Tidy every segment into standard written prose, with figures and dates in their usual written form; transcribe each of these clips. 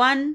1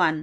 1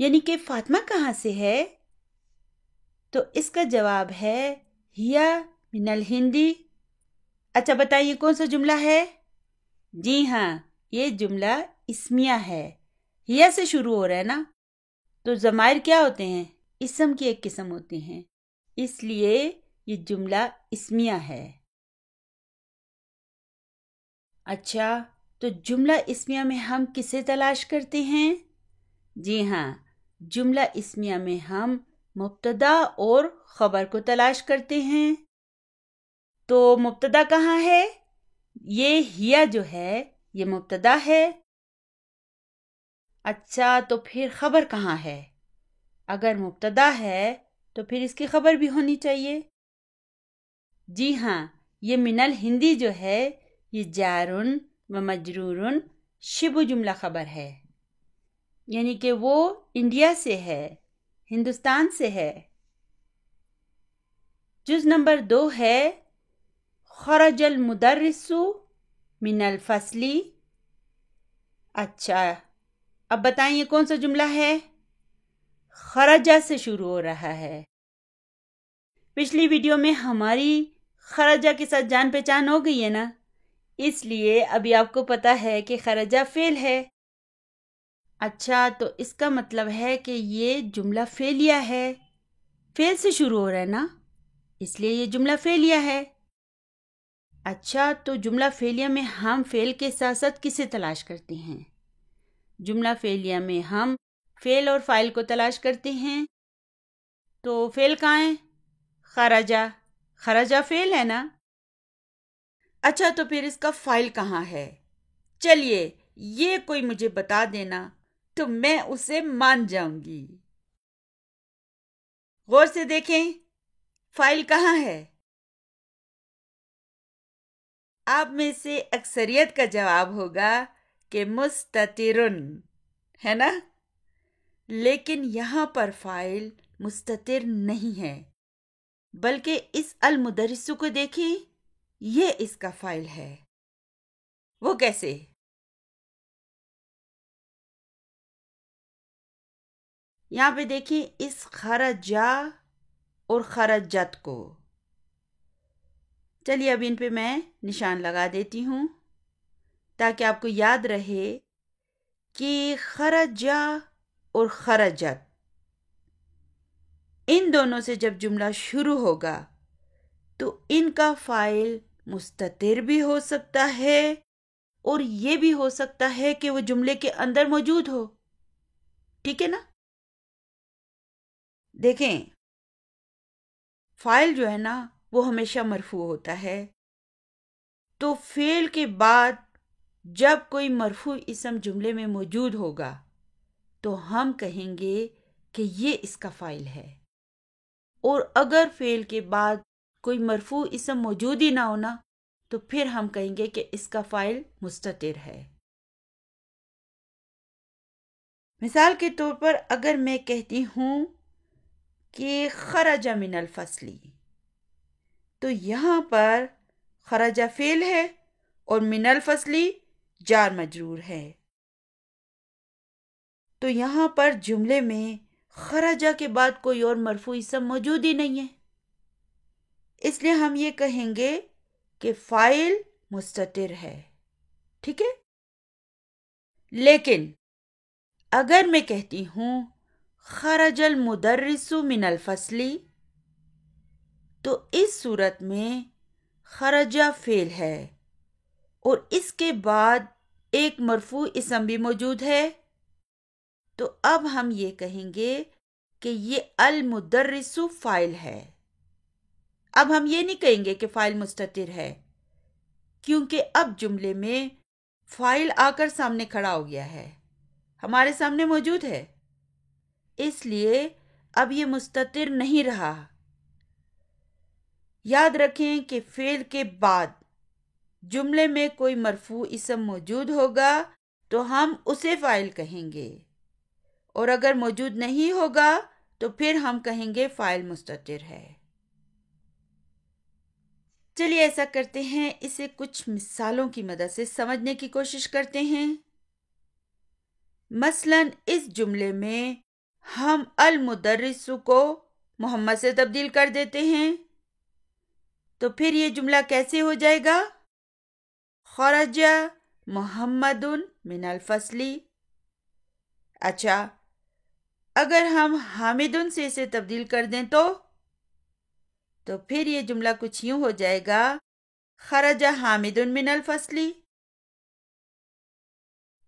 یعنی کہ فاطمہ کہاں سے ہے؟ تو اس کا جواب ہے ہیا من الہندی۔ اچھا بتائیے کون سا جملہ ہے؟ جی ہاں، یہ جملہ اسمیہ ہے، ہیا سے شروع ہو رہا ہے نا، تو ضمائر کیا ہوتے ہیں؟ اسم کی ایک قسم ہوتے ہیں، اس لیے یہ جملہ اسمیہ ہے۔ اچھا، تو جملہ اسمیہ میں ہم کسے تلاش کرتے ہیں؟ جی ہاں، جملہ اسمیہ میں ہم مبتدا اور خبر کو تلاش کرتے ہیں۔ تو مبتدا کہاں ہے؟ یہ ہیا جو ہے یہ مبتدا ہے۔ اچھا، تو پھر خبر کہاں ہے؟ اگر مبتدا ہے تو پھر اس کی خبر بھی ہونی چاہیے۔ جی ہاں، یہ من الہندی جو ہے یہ جارن و مجرورن شبہ جملہ خبر ہے، یعنی کہ وہ انڈیا سے ہے، ہندوستان سے ہے۔ جز نمبر 2 ہے خرج المدرس من الفصل۔ اچھا، اب بتائیے کون سا جملہ ہے؟ خرجہ سے شروع ہو رہا ہے۔ پچھلی ویڈیو میں ہماری خرجہ کے ساتھ جان پہچان ہو گئی ہے نا، اس لیے ابھی آپ کو پتا ہے کہ خرجہ فعل ہے۔ اچھا، تو اس کا مطلب ہے کہ یہ جملہ فعلیہ ہے، فعل سے شروع ہو رہا ہے نا، اس لیے یہ جملہ فعلیہ ہے۔ اچھا، تو جملہ فعلیہ میں ہم فعل کے ساتھ ساتھ کسے تلاش کرتے ہیں؟ جملہ فعلیہ میں ہم فعل اور فاعل کو تلاش کرتے ہیں۔ تو فعل کہاں ہے؟ خرجہ، خرجہ فعل ہے نا۔ اچھا، تو پھر اس کا فاعل کہاں ہے؟ چلیے یہ کوئی مجھے بتا دینا تو میں اسے مان جاؤں گی۔ غور سے دیکھیں فاعل کہاں ہے؟ آپ میں سے اکثریت کا جواب ہوگا کہ مستترن ہے نا، لیکن یہاں پر فاعل مستتر نہیں ہے، بلکہ اس المدرس کو دیکھیں، یہ اس کا فاعل ہے۔ وہ کیسے؟ یہاں پہ دیکھیں اس خرجہ اور خرجت کو، چلیے اب ان پہ میں نشان لگا دیتی ہوں تاکہ آپ کو یاد رہے کہ خرجہ اور خرجت ان دونوں سے جب جملہ شروع ہوگا تو ان کا فاعل مستتر بھی ہو سکتا ہے اور یہ بھی ہو سکتا ہے کہ وہ جملے کے اندر موجود ہو، ٹھیک ہے نا؟ دیکھیں فاعل جو ہے نا وہ ہمیشہ مرفوع ہوتا ہے، تو فعل کے بعد جب کوئی مرفوع اسم جملے میں موجود ہوگا تو ہم کہیں گے کہ یہ اس کا فاعل ہے، اور اگر فعل کے بعد کوئی مرفوع اسم موجود ہی نہ ہونا تو پھر ہم کہیں گے کہ اس کا فاعل مستتر ہے۔ مثال کے طور پر اگر میں کہتی ہوں کہ خرج من الفصل، تو یہاں پر خرجہ فعل ہے اور من الفصل جار مجرور ہے، تو یہاں پر جملے میں خرجہ کے بعد کوئی اور مرفوع اسم موجود ہی نہیں ہے، اس لیے ہم یہ کہیں گے کہ فاعل مستتر ہے، ٹھیک ہے؟ لیکن اگر میں کہتی ہوں خرج المدرس من الفصل، تو اس صورت میں خرجہ فعل ہے اور اس کے بعد ایک مرفوع اسم بھی موجود ہے، تو اب ہم یہ کہیں گے کہ یہ المدرس فاعل ہے۔ اب ہم یہ نہیں کہیں گے کہ فاعل مستتر ہے، کیونکہ اب جملے میں فاعل آ کر سامنے کھڑا ہو گیا ہے، ہمارے سامنے موجود ہے، اس لیے اب یہ مستتر نہیں رہا۔ یاد رکھیں کہ فعل کے بعد جملے میں کوئی مرفوع اسم موجود ہوگا تو ہم اسے فاعل کہیں گے، اور اگر موجود نہیں ہوگا تو پھر ہم کہیں گے فاعل مستتر ہے۔ چلیے ایسا کرتے ہیں، اسے کچھ مثالوں کی مدد سے سمجھنے کی کوشش کرتے ہیں۔ مثلاً اس جملے میں ہم المدرس کو محمد سے تبدیل کر دیتے ہیں، تو پھر یہ جملہ کیسے ہو جائے گا؟ خرج محمد من الفصل۔ اچھا، اگر ہم حامد سے اسے تبدیل کر دیں تو پھر یہ جملہ کچھ یوں ہو جائے گا، خرج حامد من الفصل۔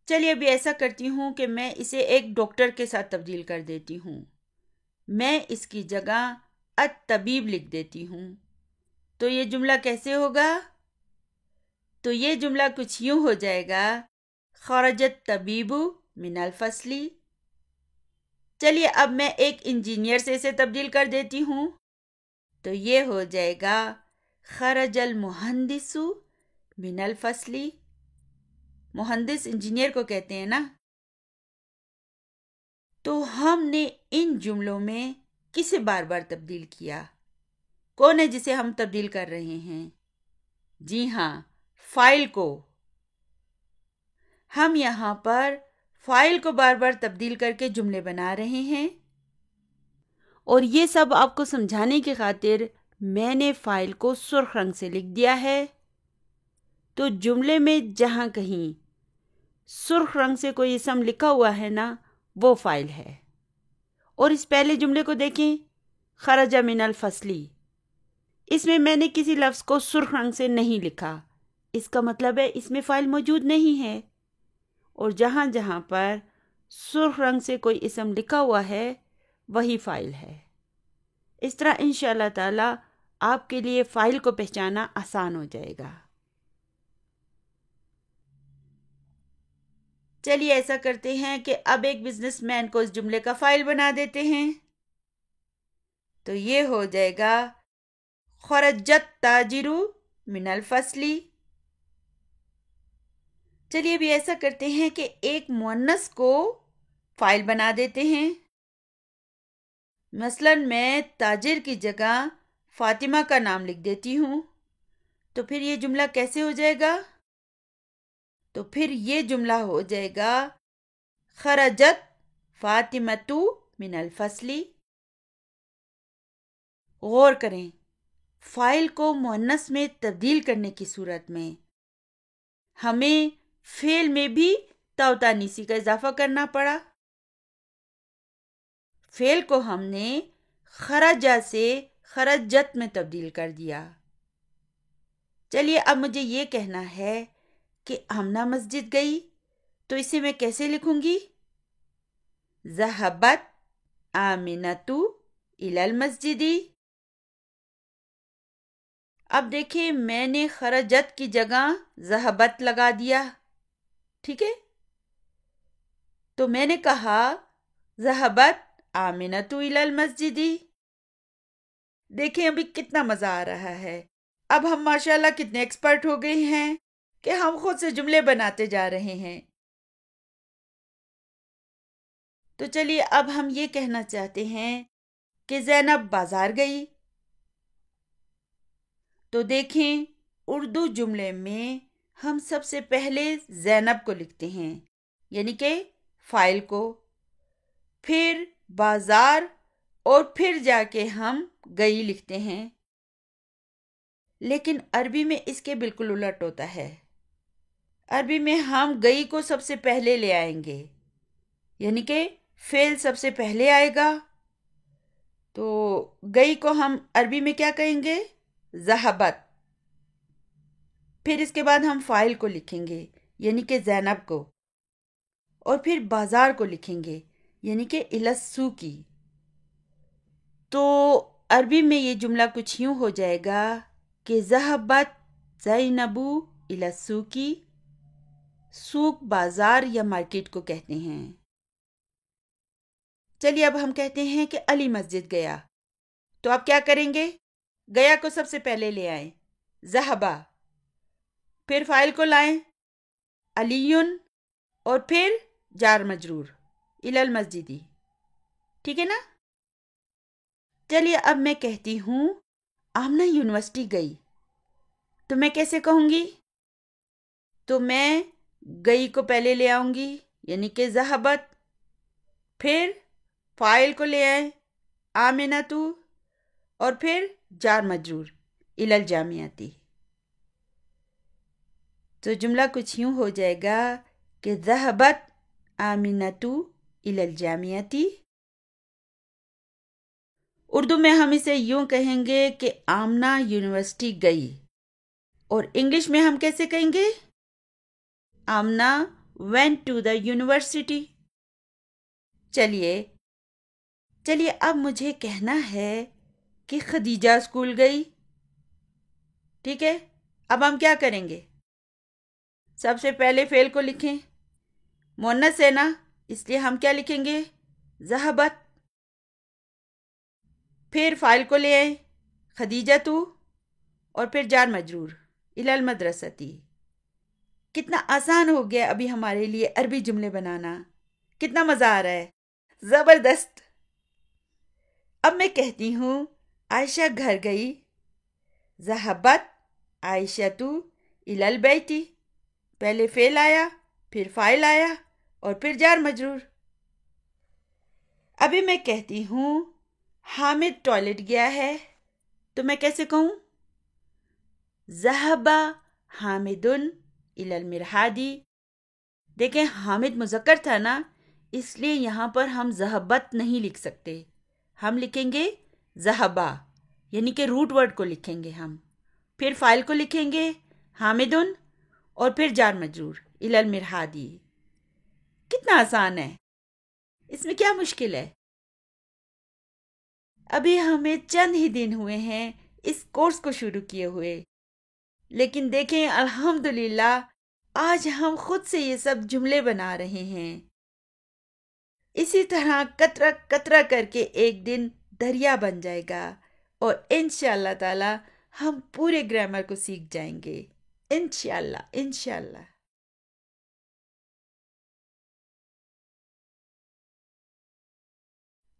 چلیے ابھی ایسا کرتی ہوں کہ میں اسے ایک ڈاکٹر کے ساتھ تبدیل کر دیتی ہوں۔ میں اس کی جگہ الطبیب لکھ دیتی ہوں، تو یہ جملہ کیسے ہوگا؟ تو یہ جملہ کچھ یوں ہو جائے گا، خرج الطبیب من الفصل۔ چلیے اب میں ایک انجینئر سے اسے تبدیل کر دیتی ہوں، تو یہ ہو جائے گا، خرج المہندس من الفصل۔ مہندس انجینئر کو کہتے ہیں نا۔ تو ہم نے ان جملوں میں کسے بار بار تبدیل کیا؟ کون ہے جسے ہم تبدیل کر رہے ہیں؟ جی ہاں، فاعل کو۔ ہم یہاں پر فاعل کو بار بار تبدیل کر کے جملے بنا رہے ہیں، اور یہ سب آپ کو سمجھانے کی خاطر میں نے فاعل کو سرخ رنگ سے لکھ دیا ہے۔ تو جملے میں جہاں کہیں سرخ رنگ سے کوئی اسم لکھا ہوا ہے نا، وہ فاعل ہے۔ اور اس پہلے جملے کو دیکھیں، خرج من الفصل، اس میں نے کسی لفظ کو سرخ رنگ سے نہیں لکھا، اس کا مطلب ہے اس میں فاعل موجود نہیں ہے۔ اور جہاں جہاں پر سرخ رنگ سے کوئی اسم لکھا ہوا ہے وہی فاعل ہے۔ اس طرح انشاءاللہ تعالی آپ کے لیے فاعل کو پہچانا آسان ہو جائے گا۔ چلیے ایسا کرتے ہیں کہ اب ایک بزنس مین کو اس جملے کا فاعل بنا دیتے ہیں، تو یہ ہو جائے گا، خرج التاجر من الفصل۔ چلیے ابھی ایسا کرتے ہیں کہ ایک مؤنث کو فاعل بنا دیتے ہیں۔ مثلا میں تاجر کی جگہ فاطمہ کا نام لکھ دیتی ہوں، تو پھر یہ جملہ کیسے ہو جائے گا؟ تو پھر یہ جملہ ہو جائے گا، خرجت فاطمۃ من الفصل۔ غور کریں، فاعل کو مؤنث میں تبدیل کرنے کی صورت میں ہمیں فعل میں بھی تا و تانیثی کا اضافہ کرنا پڑا۔ فعل کو ہم نے خرجہ سے خرجت میں تبدیل کر دیا۔ چلیے اب مجھے یہ کہنا ہے کہ آمنہ مسجد گئی، تو اسے میں کیسے لکھوں گی؟ ذہبت آمنۃ الی المسجد۔ اب دیکھیں میں نے خرجت کی جگہ ذہبت لگا دیا، ٹھیک ہے؟ تو میں نے کہا ذہبت آمنۃ الی المسجد۔ دیکھیں ابھی کتنا مزہ آ رہا ہے۔ اب ہم ماشاءاللہ کتنے ایکسپرٹ ہو گئے ہیں کہ ہم خود سے جملے بناتے جا رہے ہیں۔ تو چلیے اب ہم یہ کہنا چاہتے ہیں کہ زینب بازار گئی، تو دیکھیں اردو جملے میں ہم سب سے پہلے زینب کو لکھتے ہیں، یعنی کہ فاعل کو، پھر بازار، اور پھر جا کے ہم گئی لکھتے ہیں۔ لیکن عربی میں اس کے بالکل الٹ ہوتا ہے۔ عربی میں ہم گئی کو سب سے پہلے لے آئیں گے، یعنی کہ فعل سب سے پہلے آئے گا۔ تو گئی کو ہم عربی میں کیا کہیں گے؟ ذہبت۔ پھر اس کے بعد ہم فاعل کو لکھیں گے، یعنی کہ زینب کو، اور پھر بازار کو لکھیں گے، یعنی کہ الی السوق۔ تو عربی میں یہ جملہ کچھ یوں ہو جائے گا کہ ذہبت زینب الی السوق۔ سوق بازار یا مارکیٹ کو کہتے ہیں۔ چلیے اب ہم کہتے ہیں کہ علی مسجد گیا، تو آپ کیا کریں گے؟ گیا کو سب سے پہلے لے آئیں، ذہبہ، پھر فاعل کو لائیں علی، اور پھر جار مجرور الی المسجد، ٹھیک ہے نا؟ چلیے اب میں کہتی ہوں آمنہ یونیورسٹی گئی، تو میں کیسے کہوں گی؟ تو میں گئی کو پہلے لے آؤں گی، یعنی کہ ذہبت، پھر فائل کو لے آئے آمنتو اور پھر جار مجرور الی الجامعتی. تو جملہ کچھ یوں ہو جائے گا کہ ذہبت آمنتو الی الجامعتی. اردو میں ہم اسے یوں کہیں گے کہ آمنہ یونیورسٹی گئی، اور انگلش میں ہم کیسے کہیں گے؟ Amna went to the university. چلیے اب مجھے کہنا ہے کہ خدیجہ اسکول گئی. ٹھیک ہے، اب ہم کیا کریں گے؟ سب سے پہلے فعل کو لکھیں. مؤنث ہے نا، اس لیے ہم کیا لکھیں گے؟ ذہبت. پھر فاعل کو لے آئیں خدیجہ تو، اور پھر جار مجرور الی المدرستی. کتنا آسان ہو گیا ابھی ہمارے لیے عربی جملے بنانا. کتنا مزہ آ رہا ہے، زبردست. اب میں کہتی ہوں عائشہ گھر گئی. ذہبت عائشہ تو الی البیت. پہلے فعل آیا، پھر فاعل آیا، اور پھر جار مجرور. ابھی میں کہتی ہوں حامد ٹوائلٹ گیا ہے، تو میں کیسے کہوں؟ ذہب حامد الی المرحاض. دیکھیں حامد مذکر تھا نا، اس لیے یہاں پر ہم ذہبت نہیں لکھ سکتے، ہم لکھیں گے ذہبا، یعنی کہ روٹ ورڈ کو لکھیں گے ہم. پھر فاعل کو لکھیں گے حامد، اور پھر جار مجرور الی المرحاض. کتنا آسان ہے، اس میں کیا مشکل ہے؟ ابھی ہمیں چند ہی دن ہوئے ہیں اس کورس کو شروع کیے ہوئے، لیکن دیکھیں الحمدللہ آج ہم خود سے یہ سب جملے بنا رہے ہیں. اسی طرح قطرہ قطرہ کر کے ایک دن دریا بن جائے گا، اور انشاءاللہ تعالی ہم پورے گرامر کو سیکھ جائیں گے. انشاءاللہ.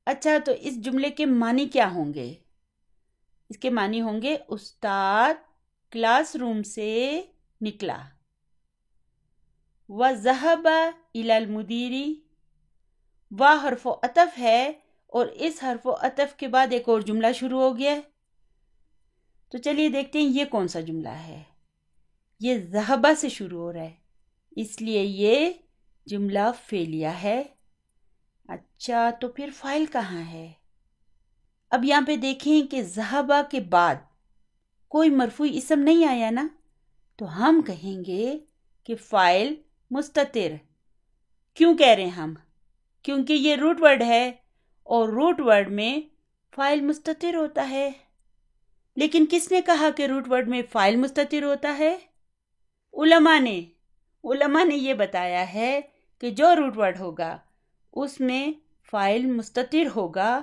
اچھا، تو اس جملے کے معنی کیا ہوں گے؟ اس کے معنی ہوں گے استاد کلاس روم سے نکلا. وَذَهَبَ إِلَى الْمُدِيرِ. وہ حرف و عطف ہے، اور اس حرف و عطف کے بعد ایک اور جملہ شروع ہو گیا ہے. تو چلیے دیکھتے ہیں یہ کون سا جملہ ہے. یہ ذہبہ سے شروع ہو رہا ہے، اس لیے یہ جملہ فعلیہ ہے. اچھا، تو پھر فاعل کہاں ہے؟ اب یہاں پہ دیکھیں کہ ذہبہ کے بعد کوئی مرفوع اسم نہیں آیا نا، تو ہم کہیں گے کہ فاعل مستتر. کیوں کہہ رہے ہیں ہم؟ کیونکہ یہ روٹ ورڈ ہے، اور روٹ ورڈ میں فاعل مستتر ہوتا ہے. لیکن کس نے کہا کہ روٹ ورڈ میں فاعل مستتر ہوتا ہے؟ علماء نے یہ بتایا ہے کہ جو روٹ ورڈ ہوگا اس میں فاعل مستتر ہوگا،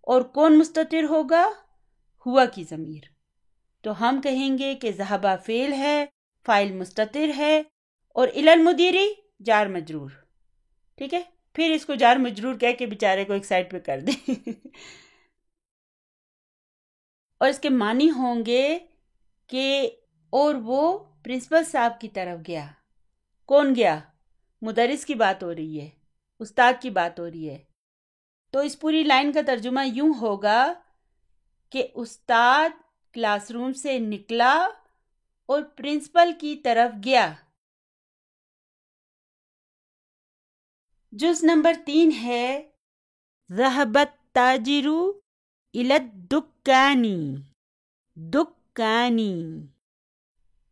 اور کون مستتر ہوگا؟ ہوا کی ضمیر. تو ہم کہیں گے کہ ذہبہ فعل ہے، فاعل مستتر ہے، اور الی المدیر جار مجرور. ٹھیک ہے، پھر اس کو جار مجرور کہہ کے بیچارے کو ایک سائڈ پہ کر دیں. اور اس کے معنی ہوں گے کہ اور وہ پرنسپل صاحب کی طرف گیا. کون گیا؟ مدرس کی بات ہو رہی ہے، استاد کی بات ہو رہی ہے. تو اس پوری لائن کا ترجمہ یوں ہوگا کہ استاد کلاس روم سے نکلا اور پرنسپل کی طرف گیا. جز نمبر 3 ہے ذہبت تاجرو الی الدکانی. دکانی.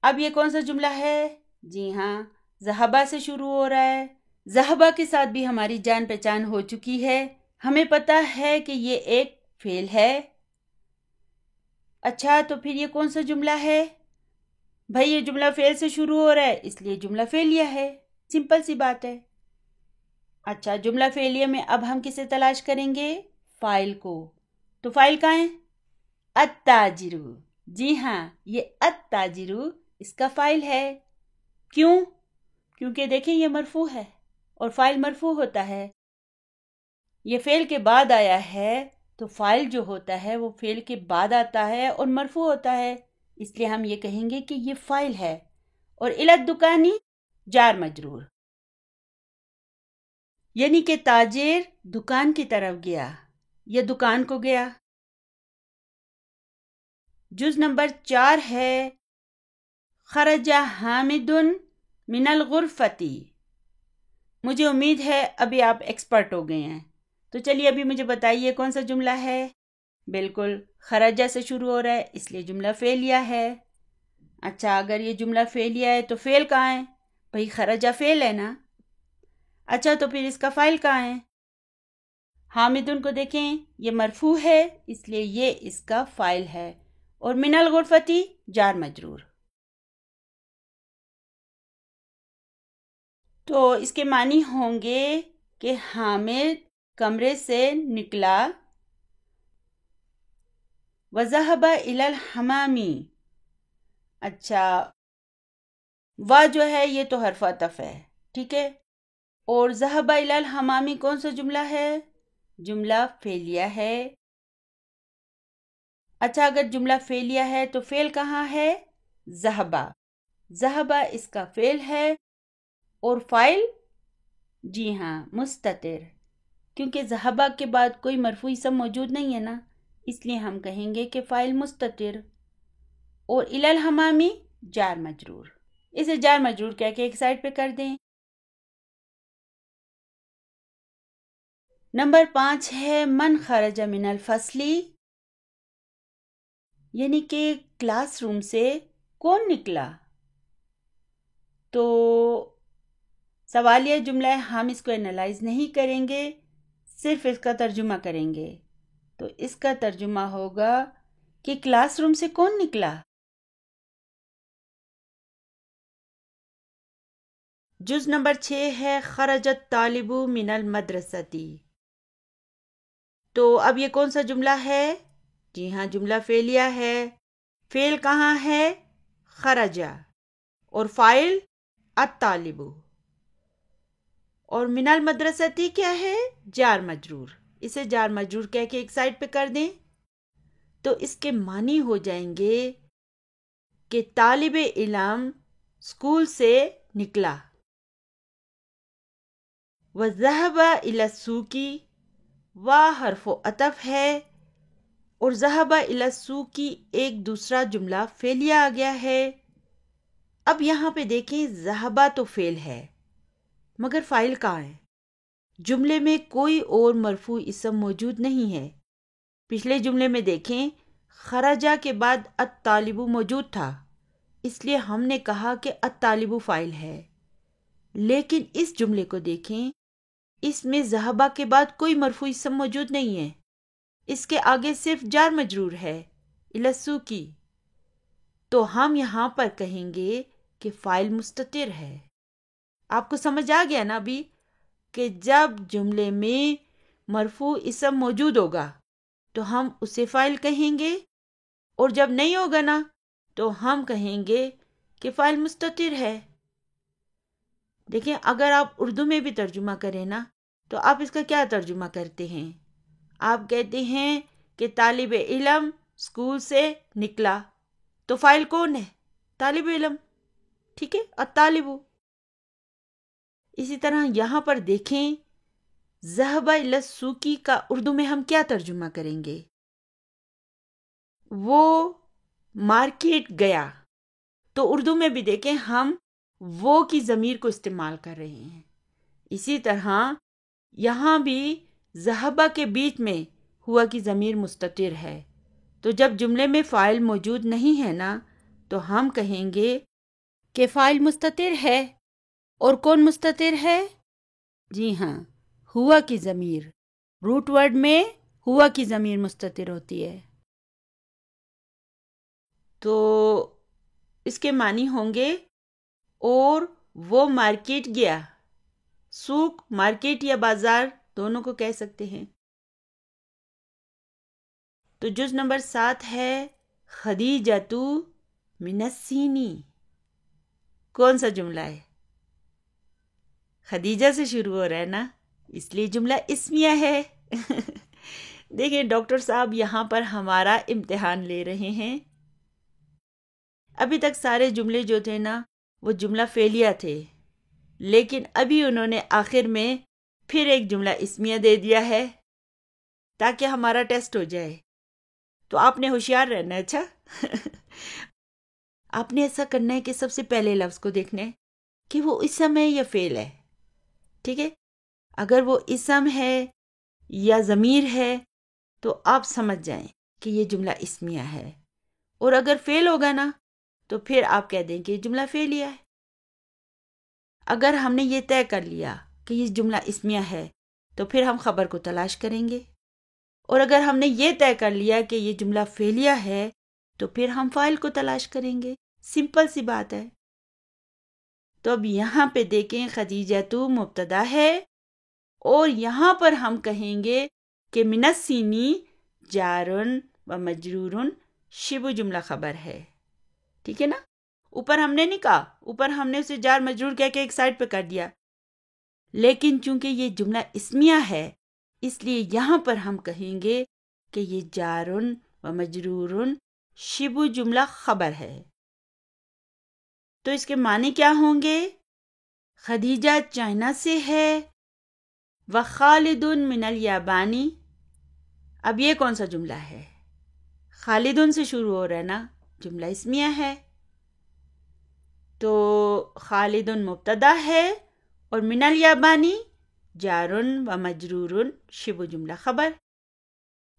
اب یہ کون سا جملہ ہے؟ جی ہاں، ذہبہ سے شروع ہو رہا ہے. ذہبہ کے ساتھ بھی ہماری جان پہچان ہو چکی ہے، ہمیں پتا ہے کہ یہ ایک فعل ہے. اچھا، تو پھر یہ کون سا جملہ ہے؟ بھائی یہ جملہ فعل سے شروع ہو رہا ہے، اس لیے جملہ فعلیہ ہے. سمپل سی بات ہے. اچھا، جملہ فعلیہ میں اب ہم کسے تلاش کریں گے؟ فاعل کو. تو فاعل کہاں ہے؟ التاجرو. جی ہاں، یہ التاجرو اس کا فاعل ہے. کیوں؟ کیونکہ دیکھیں یہ مرفوع ہے، اور فاعل مرفوع ہوتا ہے. یہ فعل کے بعد آیا ہے، تو فاعل جو ہوتا ہے وہ فعل کے بعد آتا ہے اور مرفوع ہوتا ہے، اس لیے ہم یہ کہیں گے کہ یہ فاعل ہے. اور الی الدکانی جار مجرور. یعنی کہ تاجر دکان کی طرف گیا یا دکان کو گیا۔ جز نمبر 4 ہے خرج حامد من الغرفتی۔ مجھے امید ہے ابھی آپ ایکسپرٹ ہو گئے ہیں، تو چلیے ابھی مجھے بتائیے کون سا جملہ ہے؟ بالکل خرجہ سے شروع ہو رہا ہے، اس لیے جملہ فعلیہ ہے۔ اچھا، اگر یہ جملہ فعلیہ ہے تو فعل کہاں ہے؟ بھئی خرجہ فعل ہے نا۔ اچھا، تو پھر اس کا فاعل کہاں ہے؟ حامدن کو دیکھیں، یہ مرفوع ہے، اس لیے یہ اس کا فاعل ہے، اور من الغرفتی جار مجرور۔ تو اس کے معنی ہوں گے کہ حامد کمرے سے نکلا، وَذَهَبَ إِلَى الْحَمَامِ۔ اچھا، وہ جو ہے یہ تو حرف عطف ہے، ٹھیک ہے، اور ذهب إلى الحمام کون سا جملہ ہے؟ جملہ فعلیہ ہے۔ اچھا، اگر جملہ فعلیہ ہے تو فعل کہاں ہے؟ ذهب۔ ذهب اس کا فعل ہے، اور فاعل جی ہاں مستتر، کیونکہ ذهب کے بعد کوئی مرفوع اسم موجود نہیں ہے نا، اس لیے ہم کہیں گے کہ فاعل مستتر، اور الی الحمامی جار مجرور۔ اسے جار مجرور کہہ کے ایک سائڈ پہ کر دیں۔ نمبر 5 ہے من خرج من الفصلی، یعنی کہ کلاس روم سے کون نکلا؟ تو سوالیہ جملہ ہے، ہم اس کو انالائز نہیں کریں گے، صرف اس کا ترجمہ کریں گے۔ تو اس کا ترجمہ ہوگا کہ کلاس روم سے کون نکلا؟ جز نمبر 6 ہے خرج الطالب من المدرستی۔ تو اب یہ کون سا جملہ ہے؟ جی ہاں جملہ فعلیہ ہے۔ فعل کہاں ہے؟ خرجہ، اور فاعل الطالب، اور من المدرستی کیا ہے؟ جار مجرور۔ اسے جار مجرور کہہ کے ایک سائڈ پہ کر دیں، تو اس کے معنی ہو جائیں گے کہ طالب علم اسکول سے نکلا۔ وَذَهَبَ إِلَى السُّوقِ، و حرف عطف ہے، اور ذهب إلى السُّوقِ ایک دوسرا جملہ فعلیہ آ گیا ہے۔ اب یہاں پہ دیکھیں، ذهب تو فعل ہے، مگر فاعل کہاں ہے؟ جملے میں کوئی اور مرفوع اسم موجود نہیں ہے۔ پچھلے جملے میں دیکھیں، خرجہ کے بعد الطالب موجود تھا، اس لیے ہم نے کہا کہ الطالب فاعل ہے، لیکن اس جملے کو دیکھیں، اس میں ذهب کے بعد کوئی مرفوع اسم موجود نہیں ہے، اس کے آگے صرف جار مجرور ہے، الی السوق، تو ہم یہاں پر کہیں گے کہ فاعل مستتر ہے۔ آپ کو سمجھ آ گیا نا ابھی کہ جب جملے میں مرفوع اسم موجود ہوگا تو ہم اسے فاعل کہیں گے، اور جب نہیں ہوگا نا تو ہم کہیں گے کہ فاعل مستتر ہے۔ دیکھیں، اگر آپ اردو میں بھی ترجمہ کریں نا تو آپ اس کا کیا ترجمہ کرتے ہیں؟ آپ کہتے ہیں کہ طالب علم اسکول سے نکلا، تو فاعل کون ہے؟ طالب علم، ٹھیک ہے، الطالب۔ اسی طرح یہاں پر دیکھیں، ذهب إلى السوق کا اردو میں ہم کیا ترجمہ کریں گے؟ وہ مارکیٹ گیا، تو اردو میں بھی دیکھیں ہم وہ کی ضمیر کو استعمال کر رہے ہیں۔ اسی طرح یہاں بھی ذهب کے بیچ میں ہوا کی ضمیر مستتر ہے، تو جب جملے میں فاعل موجود نہیں ہے نا تو ہم کہیں گے کہ فاعل مستتر ہے، اور کون مستتر ہے؟ جی ہاں، ہوا کی ضمیر۔ روٹ ورڈ میں ہوا کی ضمیر مستتر ہوتی ہے۔ تو اس کے معنی ہوں گے اور وہ مارکیٹ گیا۔ سوق، مارکیٹ یا بازار دونوں کو کہہ سکتے ہیں۔ تو جز نمبر 7 ہے خدیجۃ من الصین۔ کون سا جملہ ہے؟ خدیجہ سے شروع ہو رہا ہے نا، اس لیے جملہ اسمیہ ہے۔ دیکھیں ڈاکٹر صاحب یہاں پر ہمارا امتحان لے رہے ہیں۔ ابھی تک سارے جملے جو تھے نا وہ جملہ فعلیہ تھے، لیکن ابھی انہوں نے آخر میں پھر ایک جملہ اسمیہ دے دیا ہے تاکہ ہمارا ٹیسٹ ہو جائے. تو آپ نے ہوشیار رہنا ہے. اچھا آپ نے ایسا کرنا ہے کہ سب سے پہلے لفظ کو دیکھنا ہے کہ وہ اسم ہے یا فعل ہے. ٹھیک ہے؟ اگر وہ اسم ہے یا ضمیر ہے تو آپ سمجھ جائیں کہ یہ جملہ اسمیہ ہے، اور اگر فعل ہوگا نا تو پھر آپ کہہ دیں کہ یہ جملہ فعلیہ ہے. اگر ہم نے یہ طے کر لیا کہ یہ جملہ اسمیہ ہے تو پھر ہم خبر کو تلاش کریں گے، اور اگر ہم نے یہ طے کر لیا کہ یہ جملہ فعلیہ ہے تو پھر ہم فاعل کو تلاش کریں گے. سمپل سی بات ہے. تو اب یہاں پہ دیکھیں خدیجہ تو مبتدا ہے، اور یہاں پر ہم کہیں گے کہ من الصینی جارن و مجرورن شبہ جملہ خبر ہے. ٹھیک ہے نا؟ اوپر ہم نے نہیں کہا، اوپر ہم نے اسے جار مجرور کہہ کے ایک سائڈ پہ کر دیا، لیکن چونکہ یہ جملہ اسمیہ ہے اس لیے یہاں پر ہم کہیں گے کہ یہ جارن و مجرورن شبہ جملہ خبر ہے. تو اس کے معنی کیا ہوں گے؟ خدیجہ چائنا سے ہے، وخالد من الیابانی. اب یہ کون سا جملہ ہے؟ خالدن سے شروع ہو رہا ہے نا، جملہ اسمیہ ہے. تو خالدن مبتدا ہے اور من الیابانی جارن و مجرورن شبہ جملہ خبر،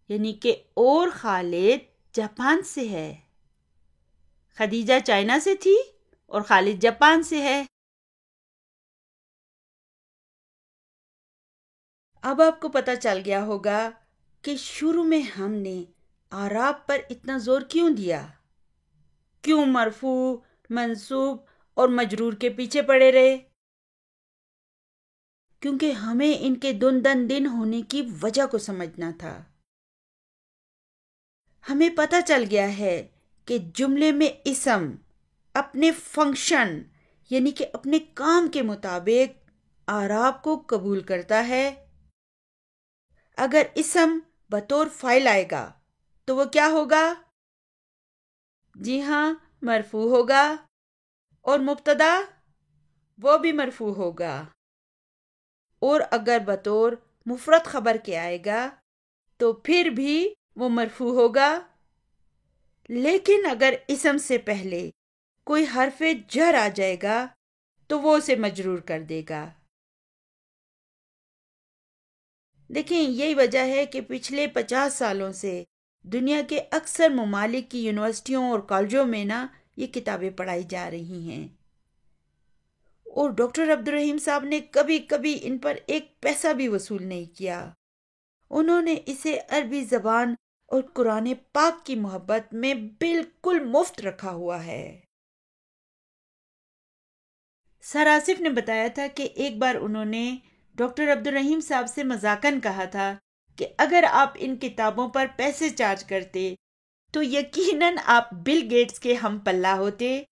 یعنی کہ اور خالد جاپان سے ہے. خدیجہ چائنا سے تھی اور خالد جاپان سے ہے. اب آپ کو پتہ چل گیا ہوگا کہ شروع میں ہم نے اعراب پر اتنا زور کیوں دیا، کیوں مرفوع، منصوب اور مجرور کے پیچھے پڑے رہے. کیونکہ ہمیں ان کے دن دن ہونے کی وجہ کو سمجھنا تھا. ہمیں پتہ چل گیا ہے کہ جملے میں اسم اپنے فنکشن یعنی کہ اپنے کام کے مطابق اعراب کو قبول کرتا ہے. اگر اسم بطور فاعل آئے گا تو وہ کیا ہوگا؟ جی ہاں، مرفوع ہوگا، اور مبتدا وہ بھی مرفوع ہوگا. اور اگر بطور مفرد خبر کے آئے گا تو پھر بھی وہ مرفوع ہوگا. لیکن اگر اسم سے پہلے کوئی حرف جر آ جائے گا تو وہ اسے مجرور کر دے گا. دیکھیں، یہی وجہ ہے کہ پچھلے 50 سالوں سے دنیا کے اکثر ممالک کی یونیورسٹیوں اور کالجوں میں یہ کتابیں پڑھائی جا رہی ہیں، اور ڈاکٹر عبدالرحیم صاحب نے کبھی کبھی ان پر ایک پیسہ بھی وصول نہیں کیا. انہوں نے اسے عربی زبان اور قرآن پاک کی محبت میں بالکل مفت رکھا ہوا ہے. سر آصف نے بتایا تھا کہ ایک بار انہوں نے ڈاکٹر عبدالرحیم صاحب سے مذاقاً کہا تھا کہ اگر آپ ان کتابوں پر پیسے چارج کرتے تو یقیناً آپ بل گیٹس کے ہم پلہ ہوتے.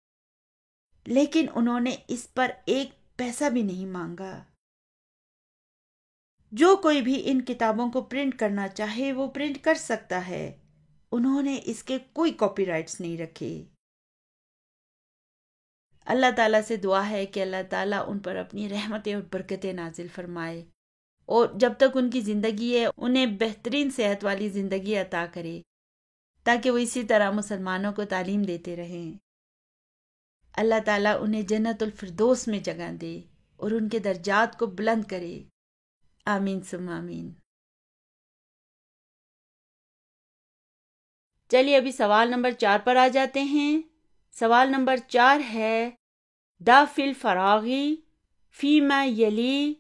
لیکن انہوں نے اس پر ایک پیسہ بھی نہیں مانگا. جو کوئی بھی ان کتابوں کو پرنٹ کرنا چاہے وہ پرنٹ کر سکتا ہے. انہوں نے اس کے کوئی کاپی رائٹس نہیں رکھے. اللہ تعالیٰ سے دعا ہے کہ اللہ تعالیٰ ان پر اپنی رحمتیں اور برکتیں نازل فرمائے، اور جب تک ان کی زندگی ہے انہیں بہترین صحت والی زندگی عطا کرے تاکہ وہ اسی طرح مسلمانوں کو تعلیم دیتے رہیں. اللہ تعالیٰ انہیں جنت الفردوس میں جگہ دے اور ان کے درجات کو بلند کرے. آمین ثم آمین. چلیے ابھی سوال نمبر 4 پر آ جاتے ہیں. سوال نمبر 4 ہے دا فی الفراغی فیما یلی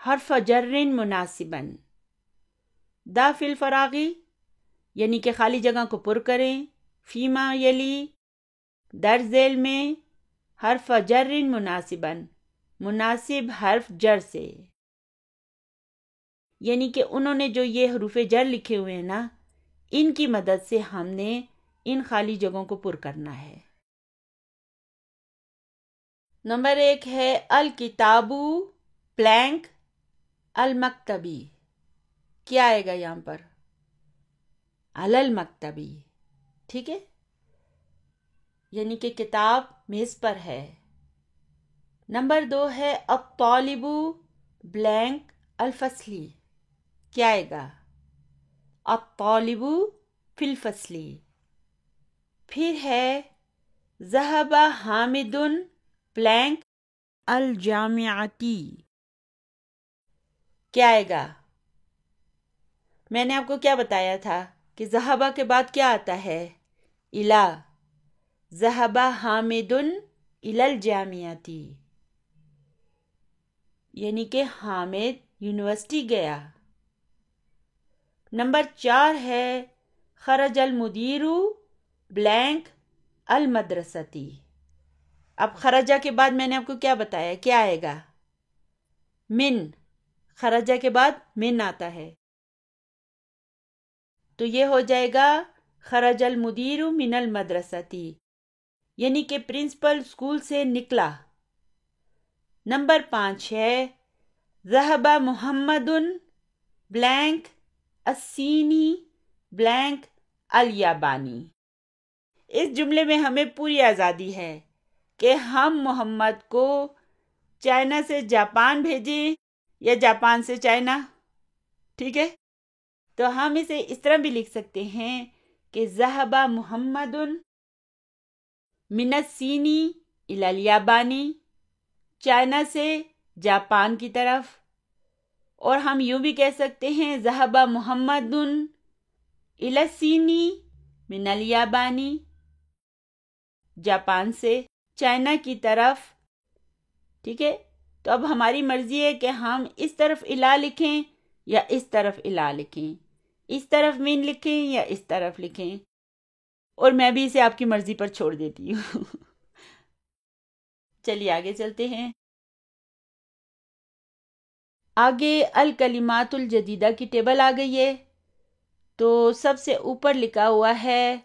حرف جر مناسباً. دا فی الفراغی یعنی کہ خالی جگہ کو پر کریں، فیما یلی در ذیل میں، حرف جر مناسباً مناسب حرف جر سے. یعنی کہ انہوں نے جو یہ حروف جر لکھے ہوئے ہیں نا، ان کی مدد سے ہم نے ان خالی جگہوں کو پر کرنا ہے. نمبر 1 ہے الکتابو بلینک المکتبی. کیا آئے گا یہاں پر؟ المکتبی. ٹھیک ہے، یعنی کہ کتاب میز پر ہے. نمبر 2 ہے الطالب بلینک الفصلی کیا آئے گا؟ الطالب فی الفصل. پھر ہے ذهب حامد بلینک الجامعتی. کیا آئے گا؟ میں نے آپ کو کیا بتایا تھا کہ ذهب کے بعد کیا آتا ہے؟ الا. ذهب حامد الی الجامعتی، یعنی کہ حامد یونیورسٹی گیا. نمبر 4 ہے خرج المدیر بلینک المدرستی. اب خرجہ کے بعد میں نے آپ کو کیا بتایا، کیا آئے گا؟ من. خرجہ کے بعد من آتا ہے، تو یہ ہو جائے گا خرج المدیر من المدرستی، یعنی کہ پرنسپل اسکول سے نکلا. نمبر 5 ہے ذهب محمد بلینک الصینی بلینک الیابانی. اس جملے میں ہمیں پوری آزادی ہے کہ ہم محمد کو چائنا سے جاپان بھیجیں یا جاپان سے چائنا. ٹھیک ہے، تو ہم اسے اس طرح بھی لکھ سکتے ہیں کہ ذهب محمد من الصینی الی الیابانی، چائنا سے جاپان کی طرف. اور ہم یوں بھی کہہ سکتے ہیں ذهب محمد الی الصینی من الیابانی، جاپان سے چائنا کی طرف. ٹھیک ہے، تو اب ہماری مرضی ہے کہ ہم اس طرف الا لکھیں یا اس طرف الا لکھیں، اس طرف من لکھیں یا اس طرف لکھیں، اور میں بھی اسے آپ کی مرضی پر چھوڑ دیتی ہوں. چلیے آگے چلتے ہیں. آگے الکلمات الجدیدہ کی ٹیبل آ گئی ہے. تو سب سے اوپر لکھا ہوا ہے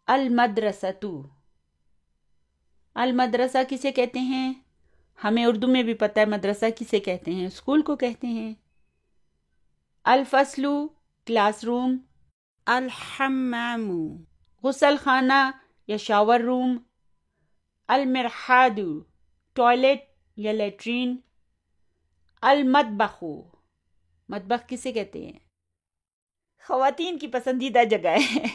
المدرسۃ. المدرسہ کسے کہتے ہیں؟ ہمیں اردو میں بھی پتہ ہے مدرسہ کسے کہتے ہیں، اسکول کو کہتے ہیں. الفصل کلاس روم. الحمام غسل خانہ یا شاور روم. المرحاض ٹوائلٹ یا لیٹرین. المطبخ مطبخ کسے کہتے ہیں؟ خواتین کی پسندیدہ جگہ ہے.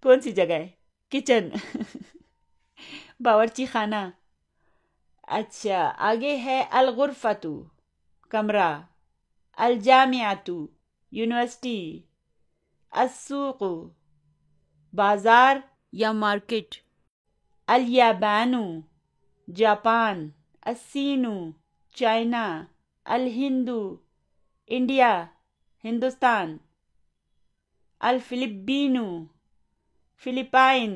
کون سی جگہ ہے؟ کچن. باورچی خانہ. اچھا آگے ہے الغرفۃ کمرہ. الجامعۃ یونیورسٹی. السوق بازار یا مارکیٹ. الیابان جاپان. الصین چائنا. الہند انڈیا ہندوستان. الفلپین فلپائن.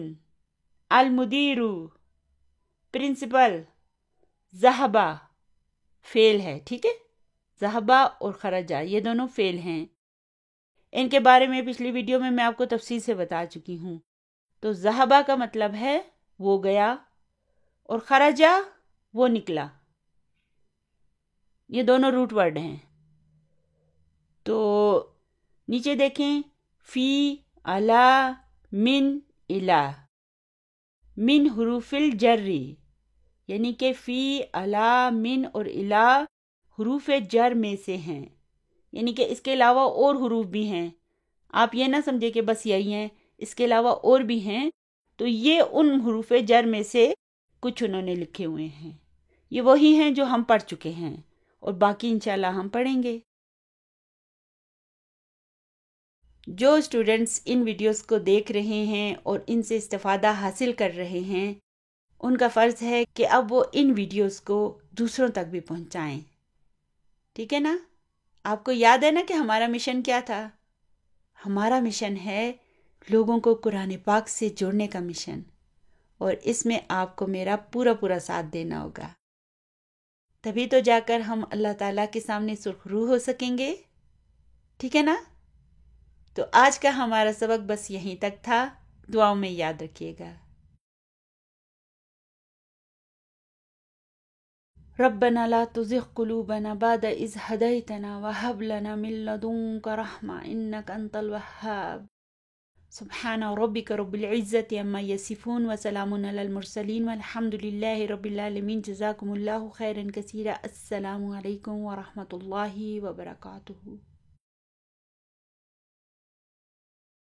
المدیر پرنسپل. ذهب فعل ہے، ٹھیک ہے، ذهب اور خرجہ یہ دونوں فعل ہیں. ان کے بارے میں پچھلی ویڈیو میں آپ کو تفصیل سے بتا چکی ہوں. تو ذهب کا مطلب ہے وہ گیا، اور خرجہ وہ نکلا. یہ دونوں روٹ ورڈ ہیں. تو نیچے دیکھیں فی علی من الی. من حروف الجر، یعنی کہ فی علی من اور الی حروف جر میں سے ہیں، یعنی کہ اس کے علاوہ اور حروف بھی ہیں. آپ یہ نہ سمجھے کہ بس یہی ہیں، اس کے علاوہ اور بھی ہیں. تو یہ ان حروف جر میں سے کچھ انہوں نے لکھے ہوئے ہیں. یہ وہی ہیں جو ہم پڑھ چکے ہیں، اور باقی انشاءاللہ ہم پڑھیں گے. جو اسٹوڈنٹس ان ویڈیوز کو دیکھ رہے ہیں اور ان سے استفادہ حاصل کر رہے ہیں، ان کا فرض ہے کہ اب وہ ان ویڈیوز کو دوسروں تک بھی پہنچائیں. ٹھیک ہے نا؟ آپ کو یاد ہے نا کہ ہمارا مشن کیا تھا؟ ہمارا مشن ہے لوگوں کو قرآن پاک سے جوڑنے کا مشن، اور اس میں آپ کو میرا پورا ساتھ دینا ہوگا. تبھی تو جا کر ہم اللہ تعالیٰ کے سامنے سرخرو ہو سکیں گے. ٹھیک ہے نا؟ تو آج کا ہمارا سبق بس یہیں تک تھا. دعاؤں میں یاد رکھیے گا. ربنا لا تزغ قلوبنا بعد إذ هديتنا وهب لنا من لدنك رحمة إنك أنت الوهاب. سبحان ربک رب العزت عما یصفون وسلام علی المرسلین والحمد للہ رب العالمین. جزاکم اللہ خیرا کثیرا. السلام علیکم ورحمۃ اللہ وبرکاتہ.